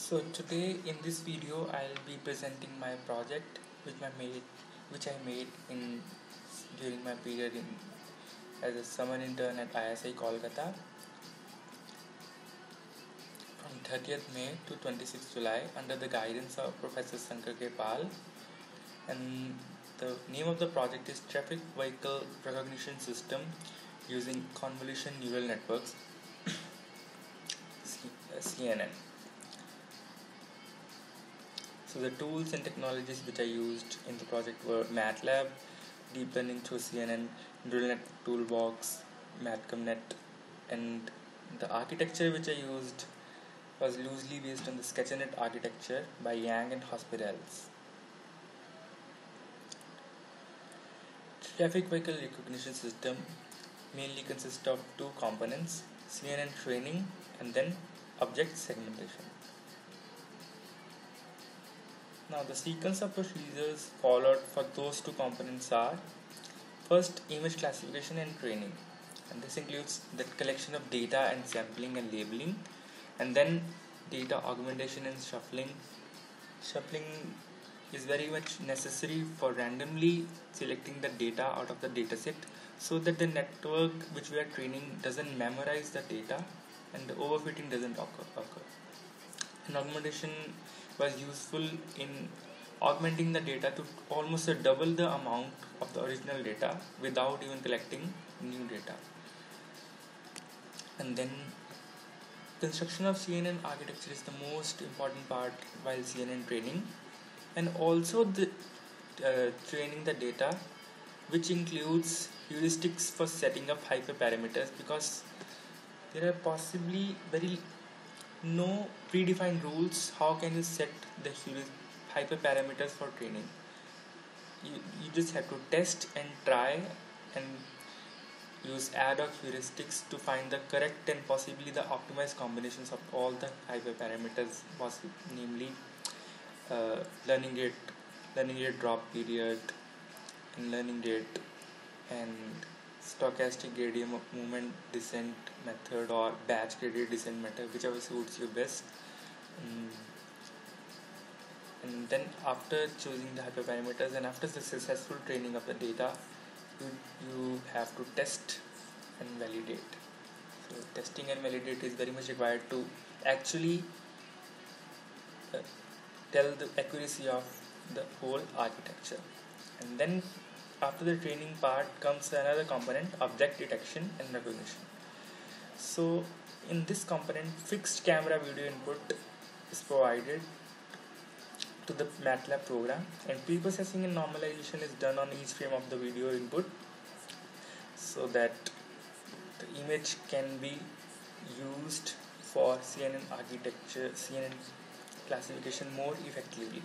So today in this video I'll be presenting my project which I made in during my period in as a summer intern at ISI Kolkata from 30th May to 26th July under the guidance of Professor Sankar K. Pal, and the name of the project is Traffic Vehicle Recognition System using Convolution Neural Networks CNN. So the tools and technologies which I used in the project were MATLAB, Deep Learning through CNN, Neural Network Toolbox, MatCumNet, and the architecture which I used was loosely based on the SketchNet architecture by Yang and Hospitals. Traffic Vehicle Recognition System mainly consists of two components, CNN training and then object segmentation. Now the sequence of procedures followed for those two components are: first, image classification and training, and this includes the collection of data and sampling and labeling, and then data augmentation and shuffling. Shuffling is very much necessary for randomly selecting the data out of the dataset so that the network which we are training doesn't memorize the data and the overfitting doesn't occur. And augmentation was useful in augmenting the data to almost double the amount of the original data without even collecting new data. And then construction of CNN architecture is the most important part while CNN training, and also the training the data, which includes heuristics for setting up hyperparameters, because there are possibly very no predefined rules. How can you set the hyperparameters for training? You just have to test and try and use ad hoc heuristics to find the correct and possibly the optimized combinations of all the hyperparameters, namely learning rate drop period, and learning rate, and stochastic gradient of movement descent method or batch gradient descent method, whichever suits you best. And then after choosing the hyperparameters and after the successful training of the data, you have to test and validate. So testing and validate is very much required to actually tell the accuracy of the whole architecture. And then after the training part comes another component, object detection and recognition. So in this component, fixed camera video input is provided to the MATLAB program, and pre-processing and normalization is done on each frame of the video input so that the image can be used for CNN architecture, CNN classification more effectively.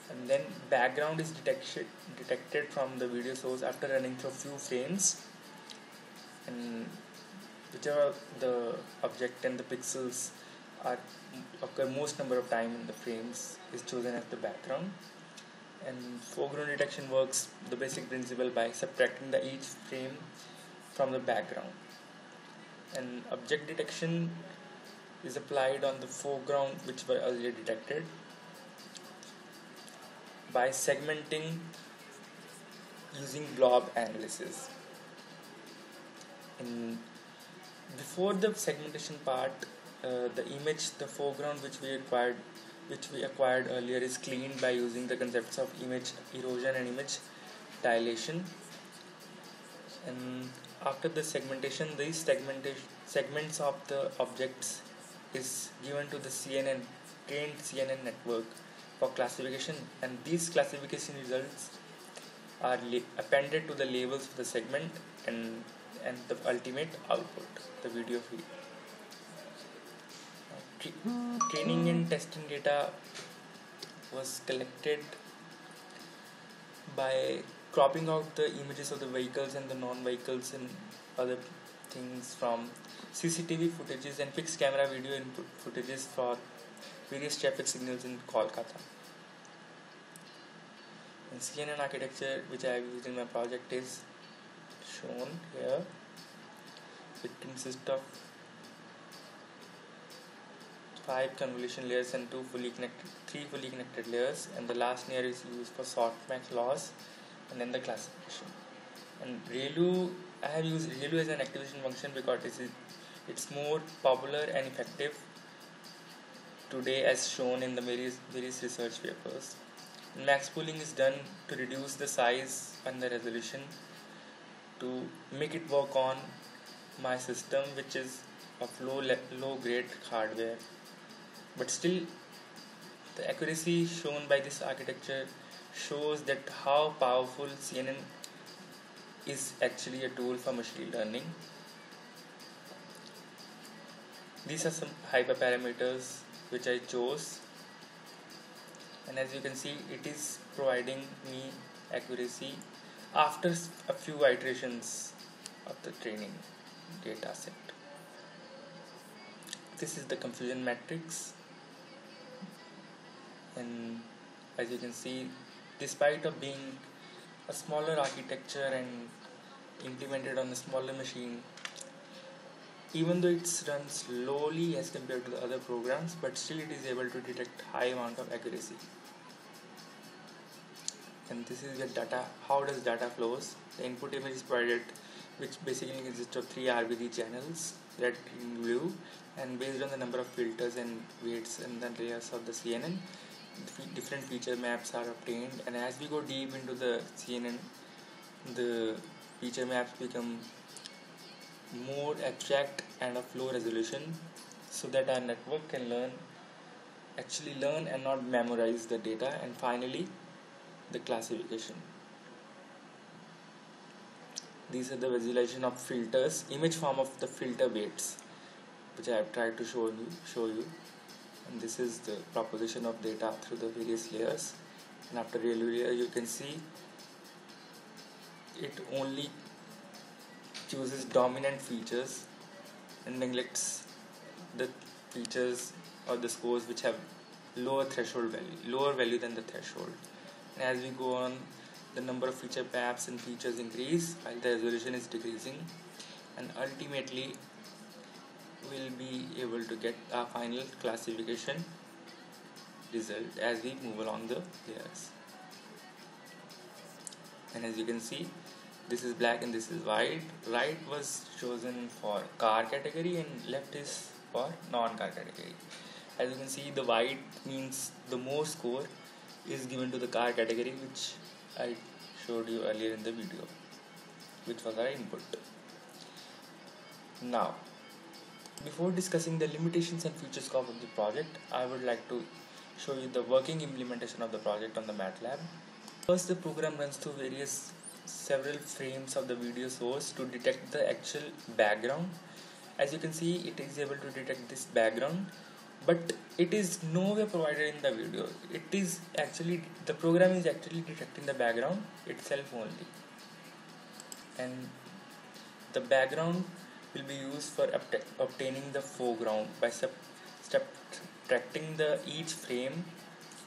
And then background is detected from the video source after running through a few frames, and whichever the object and the pixels are occur most number of time in the frames is chosen as the background. And foreground detection works the basic principle by subtracting the each frame from the background, and object detection is applied on the foreground which were earlier detected by segmenting using blob analysis. And before the segmentation part, the image, the foreground which we acquired earlier is cleaned by using the concepts of image erosion and image dilation. And after the segmentation, these segments of the objects is given to the trained CNN network for classification, and these classification results are appended to the labels of the segment and the ultimate output, the video feed. Training and testing data was collected by cropping out the images of the vehicles and the non-vehicles and other things from CCTV footages and fixed camera video input footages for various traffic signals in Kolkata. And CNN architecture which I have used in my project is shown here. It consists of 5 convolution layers and 3 fully connected layers, and the last layer is used for softmax loss and then the classification. And ReLU, I have used ReLU as an activation function because it's more popular and effective today as shown in the various research papers. And max pooling is done to reduce the size and the resolution to make it work on my system, which is of low grade hardware, but still the accuracy shown by this architecture shows that how powerful CNN is actually a tool for machine learning. These are some hyperparameters which I chose, and as you can see, it is providing me accuracy after a few iterations of the training data set. This is the confusion matrix, and as you can see, despite of being a smaller architecture and implemented on a smaller machine, even though it's run slowly as compared to the other programs, but still it is able to detect high amount of accuracy. And this is the data. How does data flows? The input image is provided, which basically consists of 3 RGB channels, red, green, blue, and based on the number of filters and weights and the layers of the CNN, different feature maps are obtained. And as we go deep into the CNN, the feature maps become more abstract and of low resolution, so that our network can learn and not memorize the data. And finally, the classification. These are the visualization of filters, image form of the filter weights, which I have tried to show you. And this is the proposition of data through the various layers. And after ReLU layer, you can see it only chooses dominant features and neglects the features or the scores which have lower value than the threshold. And as we go on, the number of feature maps and features increase while the resolution is decreasing, and ultimately we'll be able to get our final classification result as we move along the layers. And as you can see, this is black and this is white. Right was chosen for car category and left is for non-car category. As you can see, the white means the more score is given to the car category, which I showed you earlier in the video, which was our input. Now, before discussing the limitations and future scope of the project, I would like to show you the working implementation of the project on the MATLAB. First, the program runs through several frames of the video source to detect the actual background. As you can see, it is able to detect this background, but it is nowhere provided in the video. The program is actually detecting the background itself only, and the background will be used for obtaining the foreground by subtracting each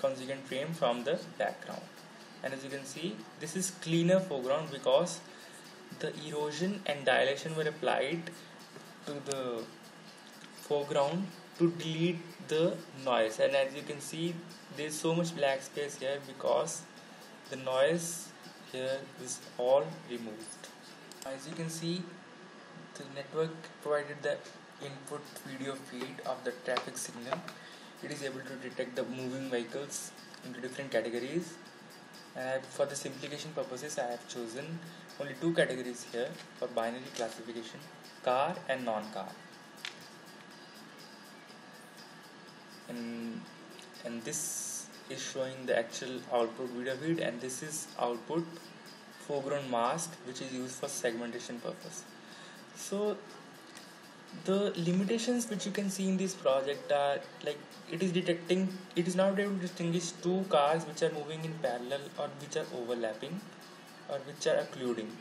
consequent frame from the background. And as you can see, this is cleaner foreground because the erosion and dilation were applied to the foreground to delete the noise. And as you can see, there is so much black space here because the noise here is all removed. As you can see, the network provided the input video feed of the traffic signal. It is able to detect the moving vehicles into different categories. And for the simplification purposes, I have chosen only 2 categories here for binary classification: car and non-car. And this is showing the actual output video feed, and this is output foreground mask, which is used for segmentation purpose. So the limitations which you can see in this project are like it is not able to distinguish 2 cars which are moving in parallel or which are overlapping or which are occluding.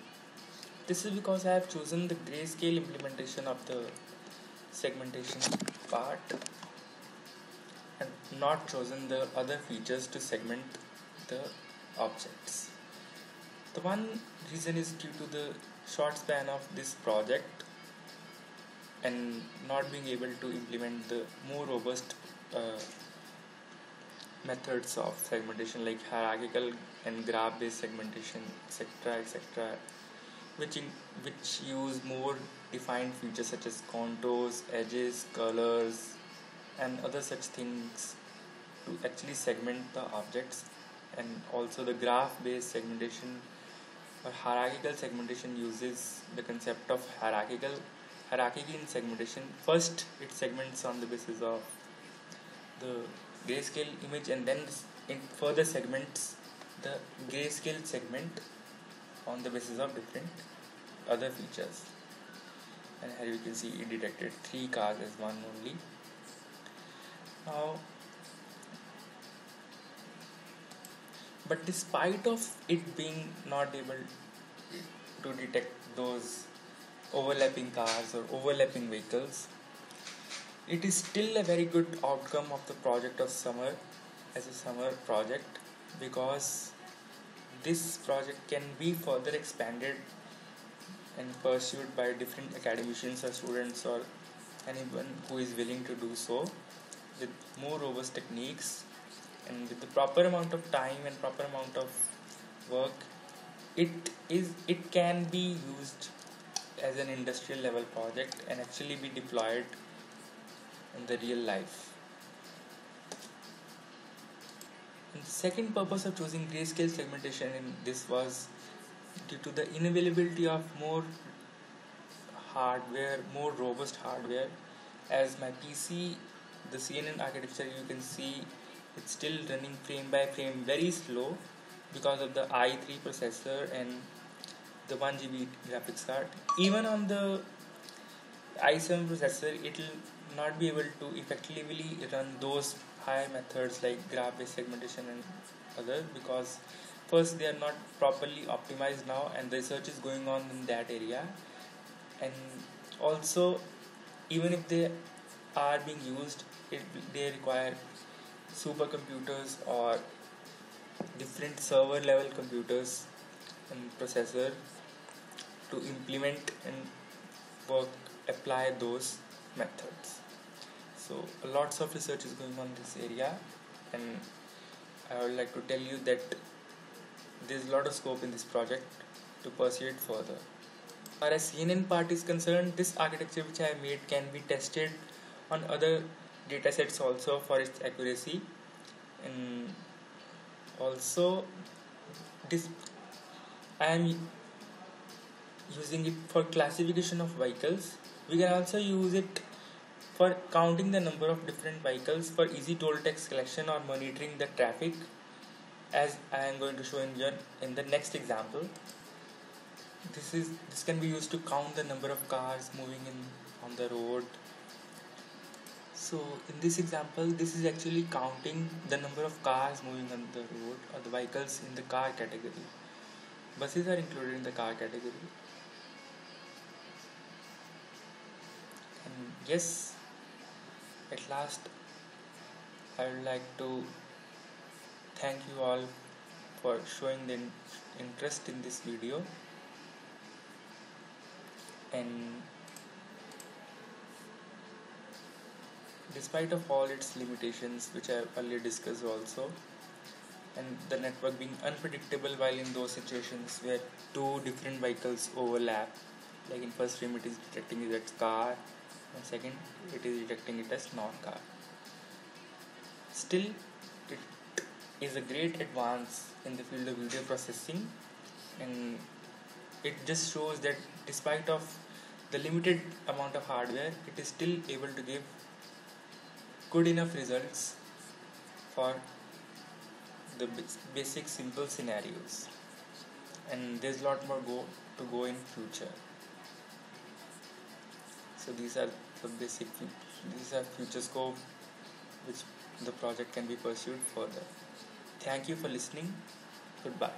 This is because I have chosen the grayscale implementation of the segmentation part and not chosen the other features to segment the objects. The one reason is due to the short span of this project and not being able to implement the more robust uh, methods of segmentation like hierarchical and graph based segmentation, etc., which which use more defined features such as contours, edges, colors, and other such things to actually segment the objects. And also the graph based segmentation or hierarchical segmentation uses the concept of hierarchy in segmentation. First it segments on the basis of the grayscale image, and then it further segments the grayscale segment on the basis of different other features. And here you can see it detected 3 cars as one only. Now, but despite of it being not able to detect those overlapping cars or overlapping vehicles, it is still a very good outcome of the project of summer as a summer project, because this project can be further expanded and pursued by different academicians or students or anyone who is willing to do so with more robust techniques and with the proper amount of time and proper amount of work. It can be used as an industrial level project and actually be deployed in the real life. And the second purpose of choosing grayscale segmentation in this was due to the inavailability of more hardware, more robust hardware. As my PC, the CNN architecture, you can see it's still running frame by frame very slow because of the i3 processor and the 1 GB graphics card. Even on the i7 processor, it will not be able to effectively run those higher methods like graph based segmentation and others, because first they are not properly optimized now and the research is going on in that area. And also, even if they are being used, they require supercomputers or different server level computers and processor to implement and apply those methods. So lots of research is going on in this area, and I would like to tell you that there's a lot of scope in this project to pursue it further. As far as CNN part is concerned, this architecture which I made can be tested on other datasets also for its accuracy. And also this I am using it for classification of vehicles. We can also use it for counting the number of different vehicles for easy toll tax collection or monitoring the traffic, as I am going to show in the next example. This can be used to count the number of cars moving on the road. So in this example, this is actually counting the number of cars moving on the road or the vehicles in the car category. Buses are included in the car category. And yes, at last I would like to thank you all for showing the interest in this video. And despite of all its limitations, which I have earlier discussed also, and the network being unpredictable while in those situations where two different vehicles overlap, like in first frame it is detecting it as car and second it is detecting it as non-car. Still, it is a great advance in the field of video processing, and it just shows that despite of the limited amount of hardware, it is still able to give good enough results for the basic simple scenarios. And there's a lot more to go in future. So these are future scope which the project can be pursued further. Thank you for listening. Goodbye.